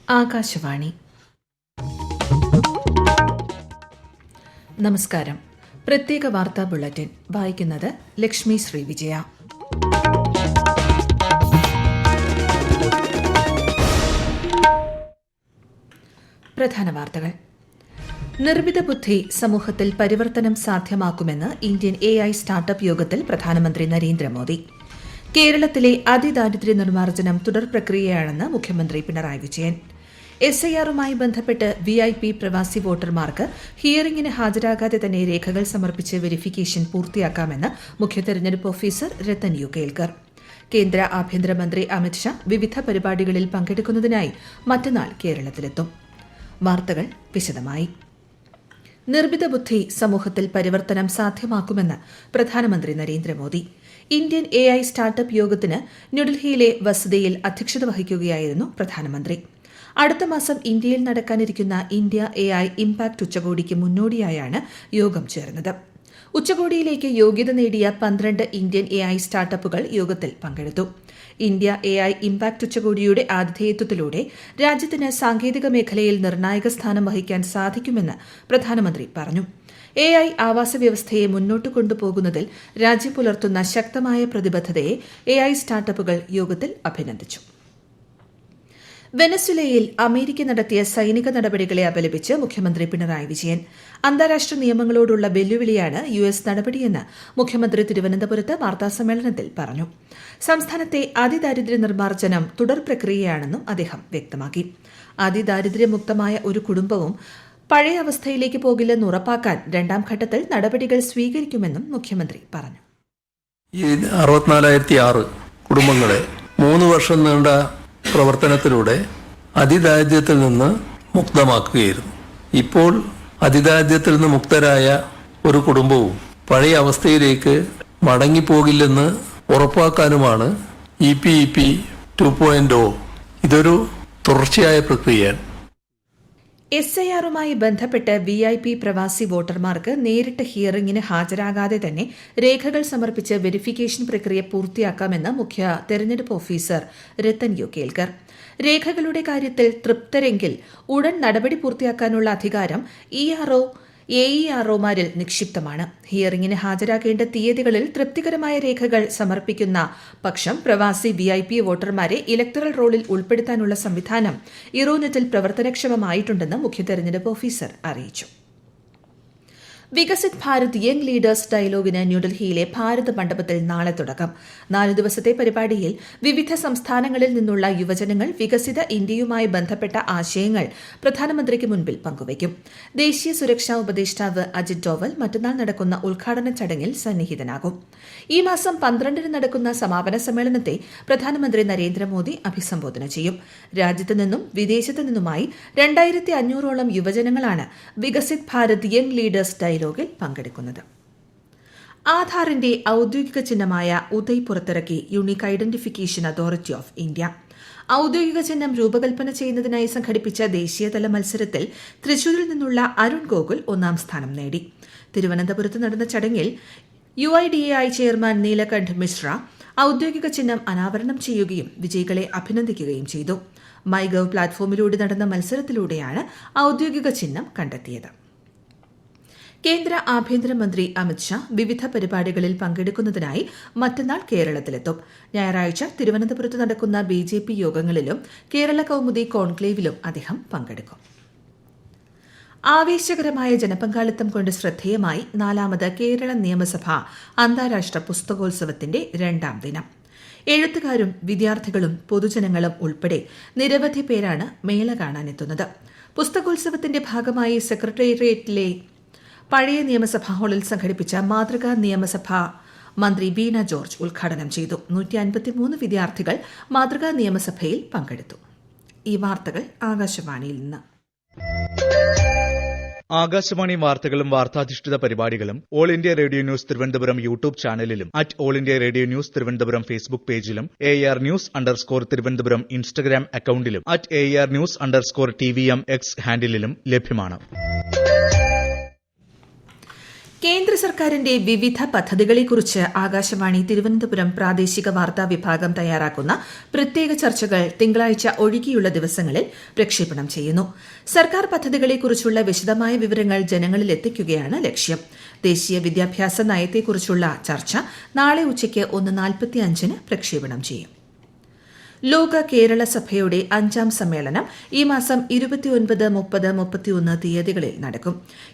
ആകാശവാണി. നമസ്കാരം. പ്രത്യേക വാർത്താ ബുള്ളറ്റിൻ വായിക്കുന്നത് ലക്ഷ്മി ശ്രീ വിജയ. പ്രധാന വാർത്തകൾ. നിർമ്മിത ബുദ്ധി സമൂഹത്തിൽ പരിവർത്തനം സാധ്യമാക്കുമെന്ന് ഇന്ത്യൻ AI സ്റ്റാർട്ടപ്പ് യോഗത്തിൽ പ്രധാനമന്ത്രി നരേന്ദ്രമോദി. കേരളത്തിലെ അതിദാരിദ്ര്യ നിർമ്മാർജ്ജനം തുടർ പ്രക്രിയയാണെന്ന് മുഖ്യമന്ത്രി പിണറായി വിജയൻ. SIR-മായി ബന്ധപ്പെട്ട് VIP പ്രവാസി വോട്ടർമാർക്ക് ഹിയറിംഗിന് ഹാജരാകാതെ തന്നെ രേഖകൾ സമർപ്പിച്ച് വെരിഫിക്കേഷൻ പൂർത്തിയാക്കാമെന്ന് മുഖ്യ തെരഞ്ഞെടുപ്പ് ഓഫീസർ രത്തൻ യു കേൽക്കർ. കേന്ദ്ര ആഭ്യന്തരമന്ത്രി അമിത്ഷാ വിവിധ പരിപാടികളിൽ പങ്കെടുക്കുന്നതിനായി മറ്റന്നാൾ കേരളത്തിലെത്തും. വാർത്തകൾ വിശദമായി. നിർമ്മിത ബുദ്ധി സമൂഹത്തിൽ പരിവർത്തനം സാധ്യമാക്കുമെന്ന് പ്രധാനമന്ത്രി നരേന്ദ്രമോദി. ഇന്ത്യൻ AI സ്റ്റാർട്ടപ്പ് യോഗത്തിന് ന്യൂഡൽഹിയിലെ വസതിയിൽ അധ്യക്ഷത വഹിക്കുകയായിരുന്നു പ്രധാനമന്ത്രി. അടുത്ത മാസം ഇന്ത്യയിൽ നടക്കാനിരിക്കുന്ന ഇന്ത്യ AI ഇംപാക്ട് ഉച്ചകോടിക്ക് മുന്നോടിയായാണ് യോഗം ചേർന്നത്. ഉച്ചകോടിയിലേക്ക് യോഗ്യത നേടിയ 12 ഇന്ത്യൻ AI സ്റ്റാർട്ടപ്പുകൾ യോഗത്തിൽ പങ്കെടുത്തു. ഇന്ത്യ AI ഇംപാക്ട് ഉച്ചകോടിയുടെ ആതിഥേയത്വത്തിലൂടെ രാജ്യത്തിന് സാങ്കേതിക മേഖലയിൽ നിർണായക സ്ഥാനം വഹിക്കാൻ സാധിക്കുമെന്ന് പ്രധാനമന്ത്രി പറഞ്ഞു. AI ആവാസ വ്യവസ്ഥയെ മുന്നോട്ട് കൊണ്ടുപോകുന്നതിൽ രാജ്യം പുലർത്തുന്ന ശക്തമായ പ്രതിബദ്ധതയെ AI സ്റ്റാർട്ടപ്പുകൾ യോഗത്തിൽ അഭിനന്ദിച്ചു. വെനസ്വേലയിൽ അമേരിക്ക നടത്തിയ സൈനിക നടപടികളെ അപലപിച്ച് മുഖ്യമന്ത്രി പിണറായി വിജയൻ. അന്താരാഷ്ട്ര നിയമങ്ങളോടുള്ള വെല്ലുവിളിയാണ് US നടപടിയെന്ന് മുഖ്യമന്ത്രി തിരുവനന്തപുരത്ത് വാർത്താസമ്മേളനത്തിൽ പറഞ്ഞു. സംസ്ഥാനത്തെ അതിദാരിദ്ര്യ നിർമ്മാർജ്ജനം തുടർ പ്രക്രിയയാണെന്നും അദ്ദേഹം വ്യക്തമാക്കി. അതിദാരിദ്ര്യമുക്തമായ ഒരു കുടുംബവും പഴയ അവസ്ഥയിലേക്ക് പോകില്ലെന്ന് ഉറപ്പാക്കാൻ രണ്ടാം ഘട്ടത്തിൽ നടപടികൾ സ്വീകരിക്കുമെന്നും മുഖ്യമന്ത്രി പറഞ്ഞു. 64,006 കുടുംബങ്ങളെ 3 വർഷം നീണ്ട പ്രവർത്തനത്തിലൂടെ അതിദാരിദ്ര്യത്തിൽ നിന്ന് മുക്തമാക്കുകയായിരുന്നു. ഇപ്പോൾ അതിദാരിദ്ര്യത്തിൽ നിന്ന് മുക്തരായ ഒരു കുടുംബവും പഴയ അവസ്ഥയിലേക്ക് മടങ്ങിപ്പോകില്ലെന്ന് ഉറപ്പാക്കാനുമാണ് EPEP 2.0. ഇതൊരു തുടർച്ചയായ പ്രക്രിയയാണ്. SIR-മായി ബന്ധപ്പെട്ട് VIP പ്രവാസി വോട്ടർമാർക്ക് നേരിട്ട് ഹിയറിംഗിന് ഹാജരാകാതെ തന്നെ രേഖകൾ സമർപ്പിച്ച് വെരിഫിക്കേഷൻ പ്രക്രിയ പൂർത്തിയാക്കാമെന്ന് മുഖ്യ തെരഞ്ഞെടുപ്പ് ഓഫീസർ രത്തൻ യു കേൽക്കർ. രേഖകളുടെ കാര്യത്തിൽ തൃപ്തരെങ്കിൽ ഉടൻ നടപടി പൂർത്തിയാക്കാനുള്ള അധികാരം AERO-മാരിൽ നിക്ഷിപ്തമാണ്. ഹിയറിംഗിന് ഹാജരാകേണ്ട തീയതികളിൽ തൃപ്തികരമായ രേഖകൾ സമർപ്പിക്കുന്ന പക്ഷം പ്രവാസി VIP വോട്ടർമാരെ ഇലക്ടറൽ റോളിൽ ഉൾപ്പെടുത്താനുള്ള സംവിധാനം ഇറോനെറ്റിൽ പ്രവർത്തനക്ഷമമായിട്ടുണ്ടെന്ന് മുഖ്യ തെരഞ്ഞെടുപ്പ് ഓഫീസർ അറിയിച്ചു. വികസിത് ഭാരത് യങ് ലീഡേഴ്സ് ഡയലോഗിന് ന്യൂഡൽഹിയിലെ ഭാരത് മണ്ഡപത്തിൽ നാളെ തുടക്കം. 4 ദിവസത്തെ പരിപാടിയിൽ വിവിധ സംസ്ഥാനങ്ങളിൽ നിന്നുള്ള യുവജനങ്ങൾ വികസിത ഇന്ത്യയുമായി ബന്ധപ്പെട്ട ആശയങ്ങൾ പ്രധാനമന്ത്രിക്ക് മുൻപിൽ പങ്കുവയ്ക്കും. ദേശീയ സുരക്ഷാ ഉപദേഷ്ടാവ് അജിത് ഡോവൽ മറ്റന്നാൾ നടക്കുന്ന ഉദ്ഘാടന ചടങ്ങിൽ സന്നിഹിതനാകും. ഈ മാസം 12-ന് നടക്കുന്ന സമാപന സമ്മേളനത്തെ പ്രധാനമന്ത്രി നരേന്ദ്രമോദി അഭിസംബോധന ചെയ്യും. രാജ്യത്ത് നിന്നും വിദേശത്ത് നിന്നുമായി 2500-ഓളം യുവജനങ്ങളാണ് വികസിത് ഭാരത് യങ് ലീഡേഴ്സ് ഡയലോഗിൽ പങ്കെടുക്കുന്നത്. ആധാറിന്റെ ഔദ്യോഗിക ചിഹ്നമായ ഉദയ് പുറത്തിറക്കി unique identification authority of India. ഔദ്യോഗിക ചിഹ്നം രൂപകൽപ്പന ചെയ്യുന്നതിനായി സംഘടിപ്പിച്ച ദേശീയതല മത്സരത്തിൽ തൃശൂരിൽ നിന്നുള്ള അരുൺ ഗോകുൽ 1ാം സ്ഥാനം നേടി. തിരുവനന്തപുരത്ത് നടന്ന ചടങ്ങിൽ UIDAI ചെയർമാൻ നീലകണ്ഠ് മിശ്ര ഔദ്യോഗിക ചിഹ്നം അനാവരണം ചെയ്യുകയും വിജയികളെ അഭിനന്ദിക്കുകയും ചെയ്തു. മൈഗവ് പ്ലാറ്റ്ഫോമിലൂടെ നടന്ന മത്സരത്തിലൂടെയാണ് ഔദ്യോഗിക ചിഹ്നം കണ്ടെത്തിയത്. കേന്ദ്ര ആഭ്യന്തരമന്ത്രി അമിത്ഷാ വിവിധ പരിപാടികളിൽ പങ്കെടുക്കുന്നതിനായി മറ്റന്നാൾ കേരളത്തിലെത്തും. ഞായറാഴ്ച തിരുവനന്തപുരത്ത് നടക്കുന്ന BJP യോഗങ്ങളിലും കേരള കൌമുദി കോൺക്ലേവിലും അദ്ദേഹം പങ്കെടുക്കും. ആവേശകരമായ ജനപങ്കാളിത്തം കൊണ്ട് ശ്രദ്ധേയമായി 4ാമത് കേരള നിയമസഭ അന്താരാഷ്ട്ര പുസ്തകോത്സവത്തിന്റെ 2ാം ദിനം. എഴുത്തുകാരും വിദ്യാർത്ഥികളും പൊതുജനങ്ങളും ഉൾപ്പെടെ നിരവധി പേരാണ് മേള കാണാനെത്തുന്നത്. പുസ്തകോത്സവത്തിന്റെ ഭാഗമായി സെക്രട്ടേറിയറ്റിലെ പഴയ നിയമസഭാ ഹാളിൽ സംഘടിപ്പിച്ച മാതൃകാ നിയമസഭ മന്ത്രി ബീന ജോർജ് ഉദ്ഘാടനം ചെയ്തു. 153 വിദ്യാർത്ഥികൾ മാതൃകാ നിയമസഭയിൽ പങ്കെടുത്തു. ഈ വാർത്തകൾ ആകാശവാണിയിൽ നിന്ന്. ആകാശവാണി വാർത്തകളും വാർത്താധിഷ്ഠിത പരിപാടികളും all India radio news Thiruvananthapuram YouTube ചാനലിലും all India radio news Thiruvananthapuram Facebook പേജിലും AR News_ തിരുവനന്തപുരം ഇൻസ്റ്റഗ്രാം അക്കൌണ്ടിലും AR News_TVM X ഹാൻഡിലും ലഭ്യമാണ്. കേന്ദ്ര സർക്കാരിന്റെ വിവിധ പദ്ധതികളെക്കുറിച്ച് ആകാശവാണി തിരുവനന്തപുരം പ്രാദേശിക വാർത്താ വിഭാഗം തയ്യാറാക്കുന്ന പ്രത്യേക ചർച്ചകൾ തിങ്കളാഴ്ച ഒഴികെയുള്ള ദിവസങ്ങളിൽ പ്രക്ഷേപണം ചെയ്യുന്നു. സർക്കാർ പദ്ധതികളെക്കുറിച്ചുള്ള വിശദമായ വിവരങ്ങൾ ജനങ്ങളിൽ എത്തിക്കുകയാണ് ലക്ഷ്യം. ദേശീയ വിദ്യാഭ്യാസ നയത്തെക്കുറിച്ചുള്ള ചർച്ച നാളെ ഉച്ചയ്ക്ക് 1:45 പ്രക്ഷേപണം ചെയ്യും. ലോക കേരള സഭയുടെ 5ാം സമ്മേളനം ഈ മാസം 29, 30, 31 തീയതികളിൽ നടക്കും.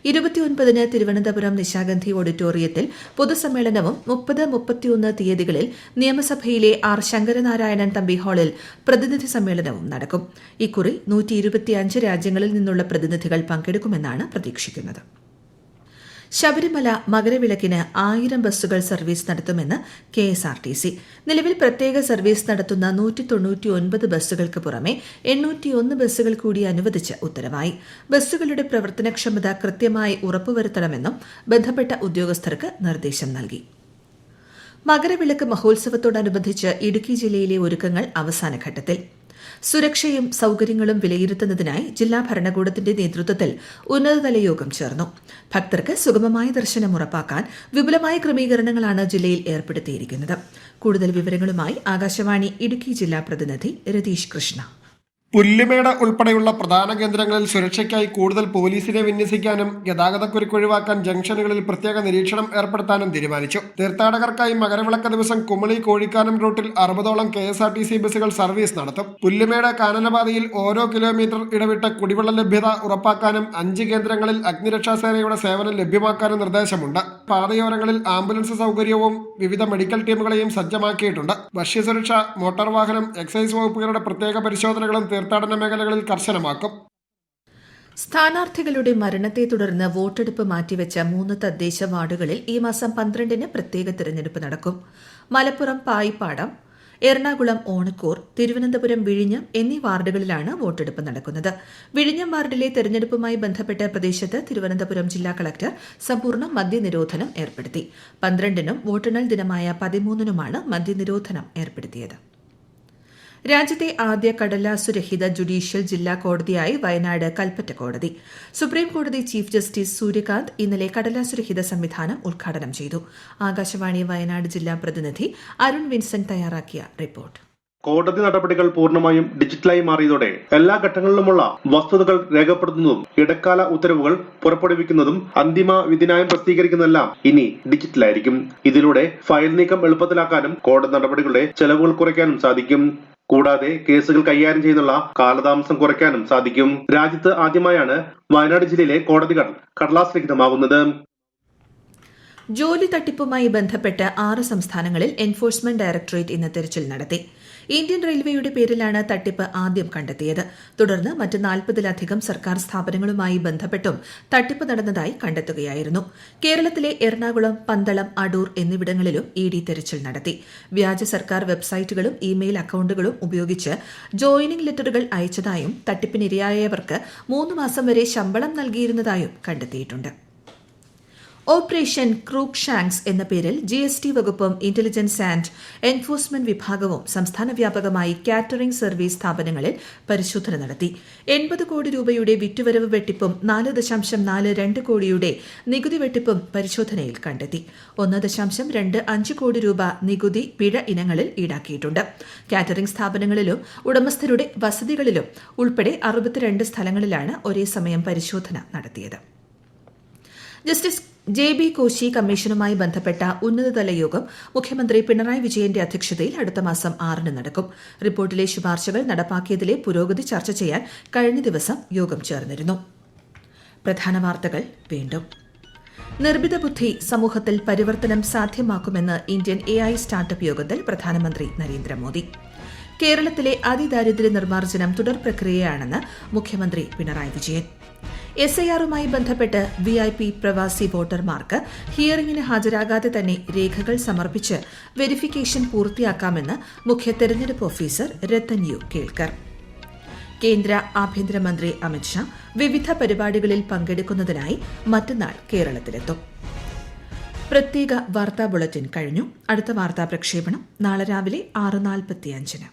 29-ന് തിരുവനന്തപുരം നിശാഗന്ധി ഓഡിറ്റോറിയത്തിൽ പൊതുസമ്മേളനവും 30, 31 തീയതികളിൽ നിയമസഭയിലെ ആർ ശങ്കരനാരായണൻ തമ്പി ഹാളിൽ പ്രതിനിധി സമ്മേളനവും നടക്കും. ഇക്കുറി 125 രാജ്യങ്ങളിൽ നിന്നുള്ള പ്രതിനിധികൾ പങ്കെടുക്കുമെന്നാണ് പ്രതീക്ഷിക്കുന്നത്. ശബരിമല മകരവിളക്കിന് 1000 ബസ്സുകൾ സർവീസ് നടത്തുമെന്ന് KSRTC. നിലവിൽ പ്രത്യേക സർവീസ് നടത്തുന്ന 199 ബസ്സുകൾക്ക് പുറമെ 801 ബസ്സുകൾ കൂടി അനുവദിച്ച് ഉത്തരവായി. ബസ്സുകളുടെ പ്രവർത്തനക്ഷമത കൃത്യമായി ഉറപ്പുവരുത്തണമെന്നും ബന്ധപ്പെട്ട ഉദ്യോഗസ്ഥർക്ക് നിർദ്ദേശം നൽകി. മകരവിളക്ക് മഹോത്സവത്തോടനുബന്ധിച്ച് ഇടുക്കി ജില്ലയിലെ ഒരുക്കങ്ങൾ അവസാനഘട്ടത്തിൽ. സുരക്ഷയും സൌകര്യങ്ങളും വിലയിരുത്തുന്നതിനായി ജില്ലാ ഭരണകൂടത്തിന്റെ നേതൃത്വത്തിൽ ഉന്നതതല യോഗം ചേർന്നു. ഭക്തർക്ക് സുഗമമായ ദർശനം ഉറപ്പാക്കാൻ വിപുലമായ ക്രമീകരണങ്ങളാണ് ജില്ലയിൽ ഏർപ്പെടുത്തിയിരിക്കുന്നത്. കൂടുതൽ വിവരങ്ങളുമായി ആകാശവാണി ഇടുക്കി ജില്ലാ പ്രതിനിധി രതീഷ് കൃഷ്ണ. പുല്ലുമേട് ഉൾപ്പെടെയുള്ള പ്രധാന കേന്ദ്രങ്ങളിൽ സുരക്ഷയ്ക്കായി കൂടുതൽ പോലീസിനെ വിന്യസിക്കാനും ഗതാഗതക്കുരുക്ക് ഒഴിവാക്കാൻ ജംഗ്ഷനുകളിൽ പ്രത്യേക നിരീക്ഷണം ഏർപ്പെടുത്താനും തീരുമാനിച്ചു. തീർത്ഥാടകർക്കായി മകരവിളക്ക് ദിവസം കുമളി കോഴിക്കാനം റൂട്ടിൽ 60ഓളം KSRTC ബസ്സുകൾ സർവീസ് നടത്തും. പുല്ലുമേട് കാനനപാതയിൽ ഓരോ കിലോമീറ്റർ ഇടവിട്ട് കുടിവെള്ള ലഭ്യത ഉറപ്പാക്കാനും 5 കേന്ദ്രങ്ങളിൽ അഗ്നിരക്ഷാസേനയുടെ സേവനം ലഭ്യമാക്കാനും നിർദ്ദേശമുണ്ട്. പാതയോരങ്ങളിൽ ആംബുലൻസ് സൗകര്യവും വിവിധ മെഡിക്കൽ ടീമുകളെയും സജ്ജമാക്കിയിട്ടുണ്ട്. ഭക്ഷ്യസുരക്ഷ, മോട്ടോർ വാഹനം, എക്സൈസ് വകുപ്പുകളുടെ പ്രത്യേക പരിശോധനകളും തീർത്ഥാടന മേഖലകളിൽ കർശനമാക്കും. സ്ഥാനാർത്ഥികളുടെ മരണത്തെ തുടർന്ന് വോട്ടെടുപ്പ് മാറ്റിവെച്ച 3 തദ്ദേശ വാർഡുകളിൽ ഈ മാസം 12-ന് പ്രത്യേക തെരഞ്ഞെടുപ്പ് നടക്കും. മലപ്പുറം പായിപ്പാടം, എറണാകുളം ഓണക്കൂർ, തിരുവനന്തപുരം വിഴിഞ്ഞം എന്നീ വാർഡുകളിലാണ് വോട്ടെടുപ്പ് നടക്കുന്നത്. വിഴിഞ്ഞം വാർഡിലെ തെരഞ്ഞെടുപ്പുമായി ബന്ധപ്പെട്ട് പ്രദേശത്ത് തിരുവനന്തപുരം ജില്ലാ കളക്ടർ സമ്പൂർണ്ണ മദ്യനിരോധനം ഏർപ്പെടുത്തി. 12-നും വോട്ടെണ്ണൽ ദിനമായ 13-നുമാണ് മദ്യനിരോധനം ഏർപ്പെടുത്തിയത്. രാജ്യത്തെ ആദ്യ കടലാസുരഹിത ജുഡീഷ്യൽ ജില്ലാ കോടതിയായി വയനാട് കൽപ്പറ്റ കോടതി. സുപ്രീം കോടതി ചീഫ് ജസ്റ്റിസ് സൂര്യകാന്ത് ഇന്നലെ കടലാസുരഹിത സംവിധാനം ഉദ്ഘാടനം ചെയ്തു. ആകാശവാണി വയനാട് ജില്ലാ പ്രതിനിധി അരുൺ വിൻസെന്റ് തയ്യാറാക്കിയ റിപ്പോർട്ട്. കോടതി നടപടികൾ പൂർണ്ണമായും ഡിജിറ്റലായി മാറിയതോടെ എല്ലാ ഘട്ടങ്ങളിലുമുള്ള വസ്തുതകൾ രേഖപ്പെടുത്തുന്നതും ഇടക്കാല ഉത്തരവുകൾ പുറപ്പെടുവിക്കുന്നതും അന്തിമ വിധിന്യായം പ്രസിദ്ധീകരിക്കുന്നതെല്ലാം ഇനി ഡിജിറ്റലായിരിക്കും. ഇതിലൂടെ ഫയൽ നീക്കം എളുപ്പത്തിലാക്കാനും കോടതി നടപടികളുടെ ചെലവുകൾ കുറയ്ക്കാനും സാധിക്കും. കൂടാതെ കേസുകൾ കൈകാര്യം ചെയ്യുന്നുള്ള കാലതാമസം കുറയ്ക്കാനും സാധിക്കും. രാജ്യത്ത് ആദ്യമായാണ് വയനാട് ജില്ലയിലെ കോടതികൾ കടലാസ് രഹിതമാകുന്നത്. ജോലി തട്ടിപ്പുമായി ബന്ധപ്പെട്ട് 6 സംസ്ഥാനങ്ങളിൽ എൻഫോഴ്സ്മെന്റ് ഡയറക്ടറേറ്റ് ഇന്ന് തെരച്ചിൽ നടത്തി. ഇന്ത്യൻ റെയിൽവേയുടെ പേരിലാണ് തട്ടിപ്പ് ആദ്യം കണ്ടെത്തിയത്. തുടർന്ന് മറ്റ് 40-ലധികം സർക്കാർ സ്ഥാപനങ്ങളുമായി ബന്ധപ്പെട്ടും തട്ടിപ്പ് നടന്നതായി കണ്ടെത്തുകയായിരുന്നു. കേരളത്തിലെ എറണാകുളം, പന്തളം, അടൂർ എന്നിവിടങ്ങളിലും ED തെരച്ചിൽ നടത്തി. വ്യാജ സർക്കാർ വെബ്സൈറ്റുകളും ഇമെയിൽ അക്കൌണ്ടുകളും ഉപയോഗിച്ച് ജോയിനിംഗ് ലെറ്ററുകൾ അയച്ചതായും തട്ടിപ്പിനിരയായവർക്ക് 3 മാസം വരെ ശമ്പളം നൽകിയിരുന്നതായും കണ്ടെത്തിയിട്ടുണ്ട്. ഓപ്പറേഷൻ ക്രൂക്ക് ഷാങ്ക്സ് എന്ന പേരിൽ GST വകുപ്പും ഇന്റലിജൻസ് ആൻഡ് എൻഫോഴ്സ്മെന്റ് വിഭാഗവും സംസ്ഥാന വ്യാപകമായി കാറ്ററിംഗ് സർവീസ് സ്ഥാപനങ്ങളിൽ പരിശോധന നടത്തി. 80 കോടി രൂപയുടെ വിറ്റുവരവ് വെട്ടിപ്പും 4.42 കോടിയുടെ നികുതി വെട്ടിപ്പും പരിശോധനയിൽ കണ്ടെത്തി. 1.25 കോടി രൂപ നികുതി പിഴ ഇനങ്ങളിൽ ഈടാക്കിയിട്ടുണ്ട്. കാറ്ററിംഗ് സ്ഥാപനങ്ങളിലും ഉടമസ്ഥരുടെ വസതികളിലും ഉൾപ്പെടെ 62 സ്ഥലങ്ങളിലാണ് ഒരേ സമയം പരിശോധന നടത്തിയത്. ജസ്റ്റിസ് JB കോശി കമ്മീഷനുമായി ബന്ധപ്പെട്ട ഉന്നതതല യോഗം മുഖ്യമന്ത്രി പിണറായി വിജയന്റെ അധ്യക്ഷതയിൽ അടുത്ത മാസം 6-ന് നടക്കും. റിപ്പോർട്ടിലെ ശുപാർശകൾ നടപ്പാക്കിയതിലെ പുരോഗതി ചർച്ച ചെയ്യാൻ കഴിഞ്ഞ ദിവസം യോഗം ചേർന്നിരുന്നു. പ്രധാന വാർത്തകൾ വീണ്ടും. നിർമ്മിത ബുദ്ധി സമൂഹത്തിൽ പരിവർത്തനം സാധ്യമാക്കുമെന്ന് ഇന്ത്യൻ AI സ്റ്റാർട്ടപ്പ് യോഗത്തിൽ പ്രധാനമന്ത്രി നരേന്ദ്രമോദി. കേരളത്തിലെ അതിദാരിദ്ര്യ നിർമ്മാർജ്ജനം തുടർ പ്രക്രിയയാണെന്ന് മുഖ്യമന്ത്രി പിണറായി വിജയൻ. SIR-മായി ബന്ധപ്പെട്ട് VIP പ്രവാസി വോട്ടർമാർക്ക് ഹിയറിംഗിന് ഹാജരാകാതെ തന്നെ രേഖകൾ സമർപ്പിച്ച് വെരിഫിക്കേഷൻ പൂർത്തിയാക്കാമെന്ന് മുഖ്യ തെരഞ്ഞെടുപ്പ് ഓഫീസർ രത്തൻ യു കേൽക്കർ. കേന്ദ്ര ആഭ്യന്തരമന്ത്രി അമിത്ഷാ വിവിധ പരിപാടികളിൽ പങ്കെടുക്കുന്നതിനായി മറ്റന്നാൾ കേരളത്തിലെത്തും. പ്രത്യേക വാർത്താ ബുള്ളറ്റിൻ കഴിഞ്ഞു. അടുത്ത വാർത്താ പ്രക്ഷേപണം നാളെ രാവിലെ 6:45-ന്.